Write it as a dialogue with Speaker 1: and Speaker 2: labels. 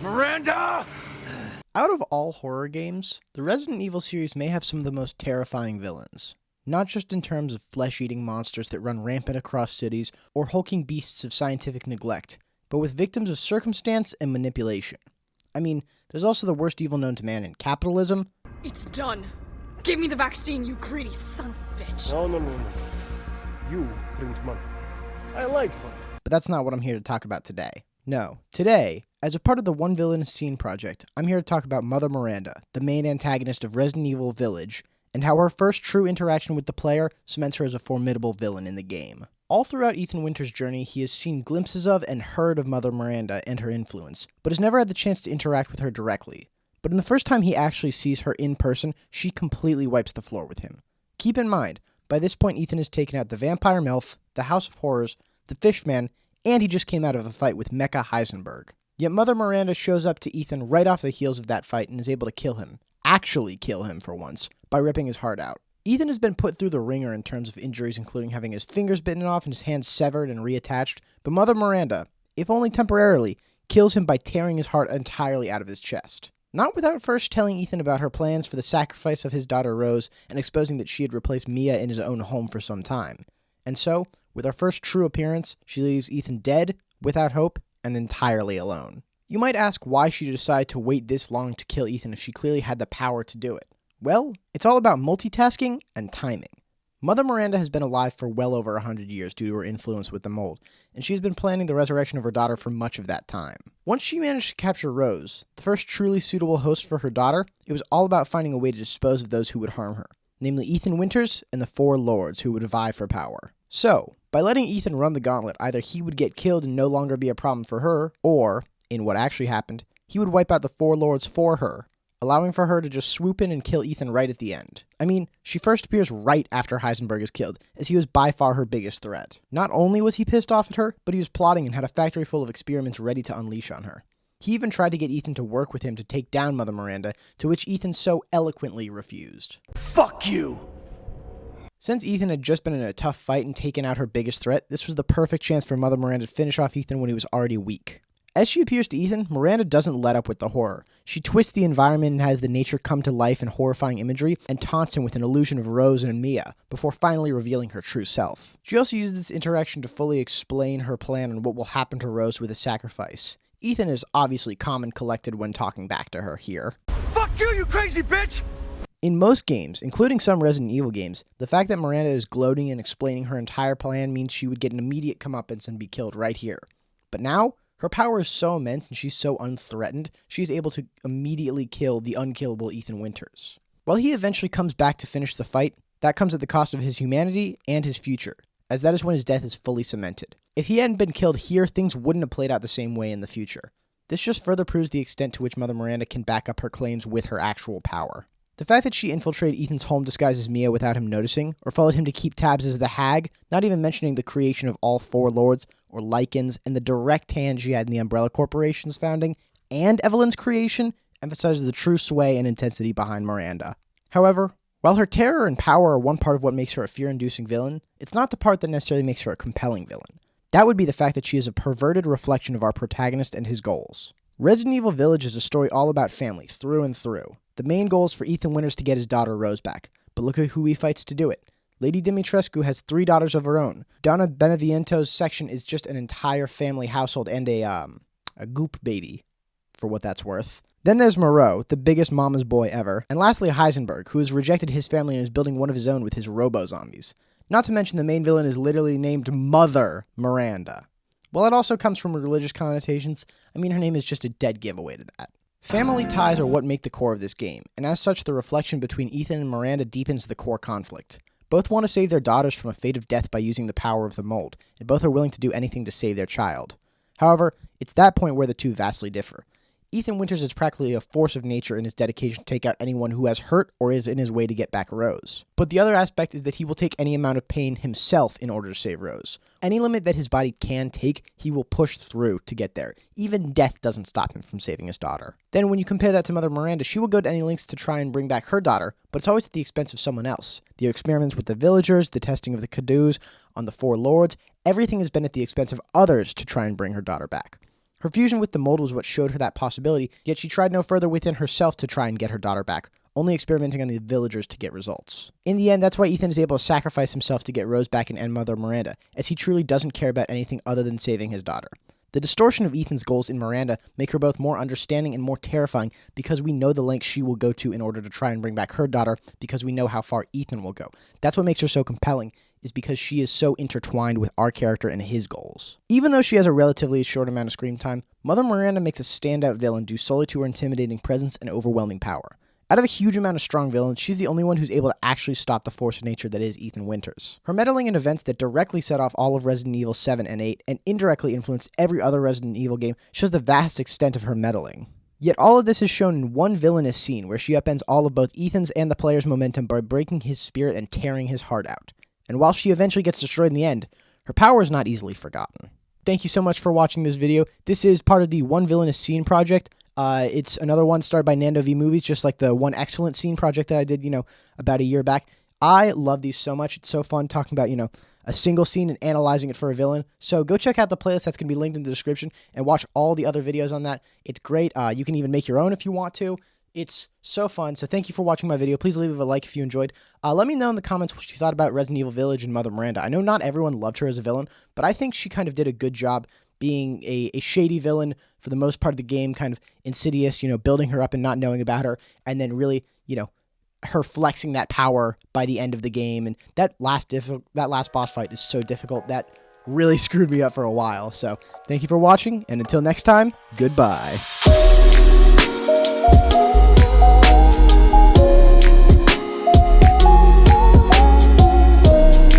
Speaker 1: Miranda!
Speaker 2: Out of all horror games, the Resident Evil series may have some of the most terrifying villains. Not just in terms of flesh-eating monsters that run rampant across cities or hulking beasts of scientific neglect, but with victims of circumstance and manipulation. I mean, there's also the worst evil known to man in capitalism.
Speaker 3: It's done. Give me the vaccine, you greedy son of a bitch.
Speaker 1: No. You print money. I like money.
Speaker 2: But that's not what I'm here to talk about today. No, today, as a part of the One Villainous Scene project, I'm here to talk about Mother Miranda, the main antagonist of Resident Evil Village, and how her first true interaction with the player cements her as a formidable villain in the game. All throughout Ethan Winters' journey, he has seen glimpses of and heard of Mother Miranda and her influence, but has never had the chance to interact with her directly. But in the first time he actually sees her in person, she completely wipes the floor with him. Keep in mind, by this point Ethan has taken out the Vampire MILF, the House of Horrors, the Fishman, and he just came out of a fight with Mecha Heisenberg. Yet Mother Miranda shows up to Ethan right off the heels of that fight and is able to kill him. Actually kill him for once, by ripping his heart out. Ethan has been put through the ringer in terms of injuries, including having his fingers bitten off and his hands severed and reattached, but Mother Miranda, if only temporarily, kills him by tearing his heart entirely out of his chest. Not without first telling Ethan about her plans for the sacrifice of his daughter Rose and exposing that she had replaced Mia in his own home for some time. And so, with our first true appearance, she leaves Ethan dead, without hope, and entirely alone. You might ask why she decided to wait this long to kill Ethan if she clearly had the power to do it. Well, it's all about multitasking and timing. Mother Miranda has been alive for well over 100 years due to her influence with the mold, and she's been planning the resurrection of her daughter for much of that time. Once she managed to capture Rose, the first truly suitable host for her daughter, it was all about finding a way to dispose of those who would harm her, namely Ethan Winters and the four lords who would vie for power. So, by letting Ethan run the gauntlet, either he would get killed and no longer be a problem for her, or, in what actually happened, he would wipe out the four lords for her, allowing for her to just swoop in and kill Ethan right at the end. I mean, she first appears right after Heisenberg is killed, as he was by far her biggest threat. Not only was he pissed off at her, but he was plotting and had a factory full of experiments ready to unleash on her. He even tried to get Ethan to work with him to take down Mother Miranda, to which Ethan so eloquently refused.
Speaker 1: Fuck you!
Speaker 2: Since Ethan had just been in a tough fight and taken out her biggest threat, this was the perfect chance for Mother Miranda to finish off Ethan when he was already weak. As she appears to Ethan, Miranda doesn't let up with the horror. She twists the environment and has the nature come to life in horrifying imagery and taunts him with an illusion of Rose and Mia, before finally revealing her true self. She also uses this interaction to fully explain her plan on what will happen to Rose with a sacrifice. Ethan is obviously calm and collected when talking back to her here.
Speaker 1: Fuck you, you crazy bitch!
Speaker 2: In most games, including some Resident Evil games, the fact that Miranda is gloating and explaining her entire plan means she would get an immediate comeuppance and be killed right here. But now, her power is so immense and she's so unthreatened, she's able to immediately kill the unkillable Ethan Winters. While he eventually comes back to finish the fight, that comes at the cost of his humanity and his future, as that is when his death is fully cemented. If he hadn't been killed here, things wouldn't have played out the same way in the future. This just further proves the extent to which Mother Miranda can back up her claims with her actual power. The fact that she infiltrated Ethan's home disguised as Mia without him noticing, or followed him to keep tabs as the Hag, not even mentioning the creation of all four lords, or Lycans, and the direct hand she had in the Umbrella Corporation's founding, and Evelyn's creation, emphasizes the true sway and intensity behind Miranda. However, while her terror and power are one part of what makes her a fear-inducing villain, it's not the part that necessarily makes her a compelling villain. That would be the fact that she is a perverted reflection of our protagonist and his goals. Resident Evil Village is a story all about family, through and through. The main goal is for Ethan Winters to get his daughter Rose back, but look at who he fights to do it. Lady Dimitrescu has 3 daughters of her own. Donna Beneviento's section is just an entire family household and a goop baby, for what that's worth. Then there's Moreau, the biggest mama's boy ever. And lastly, Heisenberg, who has rejected his family and is building one of his own with his robo-zombies. Not to mention the main villain is literally named Mother Miranda. While it also comes from religious connotations, I mean her name is just a dead giveaway to that. Family ties are what make the core of this game, and as such the reflection between Ethan and Miranda deepens the core conflict. Both want to save their daughters from a fate of death by using the power of the mold, and both are willing to do anything to save their child. However, it's that point where the two vastly differ. Ethan Winters is practically a force of nature in his dedication to take out anyone who has hurt or is in his way to get back Rose. But the other aspect is that he will take any amount of pain himself in order to save Rose. Any limit that his body can take, he will push through to get there. Even death doesn't stop him from saving his daughter. Then when you compare that to Mother Miranda, she will go to any lengths to try and bring back her daughter, but it's always at the expense of someone else. The experiments with the villagers, the testing of the Caduceus on the four lords, everything has been at the expense of others to try and bring her daughter back. Her fusion with the mold was what showed her that possibility, yet she tried no further within herself to try and get her daughter back, only experimenting on the villagers to get results. In the end, that's why Ethan is able to sacrifice himself to get Rose back and end Mother Miranda, as he truly doesn't care about anything other than saving his daughter. The distortion of Ethan's goals in Miranda make her both more understanding and more terrifying because we know the lengths she will go to in order to try and bring back her daughter because we know how far Ethan will go. That's what makes her so compelling, is because she is so intertwined with our character and his goals. Even though she has a relatively short amount of screen time, Mother Miranda makes a standout villain due solely to her intimidating presence and overwhelming power. Out of a huge amount of strong villains, she's the only one who's able to actually stop the force of nature that is Ethan Winters. Her meddling in events that directly set off all of Resident Evil 7 and 8 and indirectly influenced every other Resident Evil game shows the vast extent of her meddling. Yet all of this is shown in One Villainous Scene, where she upends all of both Ethan's and the player's momentum by breaking his spirit and tearing his heart out. And while she eventually gets destroyed in the end, her power is not easily forgotten. Thank you so much for watching this video. This is part of the One Villainous Scene project. It's another one started by Nando V Movies, just like the One Excellent Scene project that I did, about a year back. I love these so much. It's so fun talking about, a single scene and analyzing it for a villain. So go check out the playlist that's going to be linked in the description and watch all the other videos on that. It's great. You can even make your own if you want to. It's so fun. So thank you for watching my video. Please leave a like if you enjoyed. Let me know in the comments what you thought about Resident Evil Village and Mother Miranda. I know not everyone loved her as a villain, but I think she kind of did a good job being a shady villain for the most part of the game, kind of insidious, building her up and not knowing about her, and then really, her flexing that power by the end of the game. And that last boss fight is so difficult that really screwed me up for a while. So thank you for watching, and until next time, goodbye.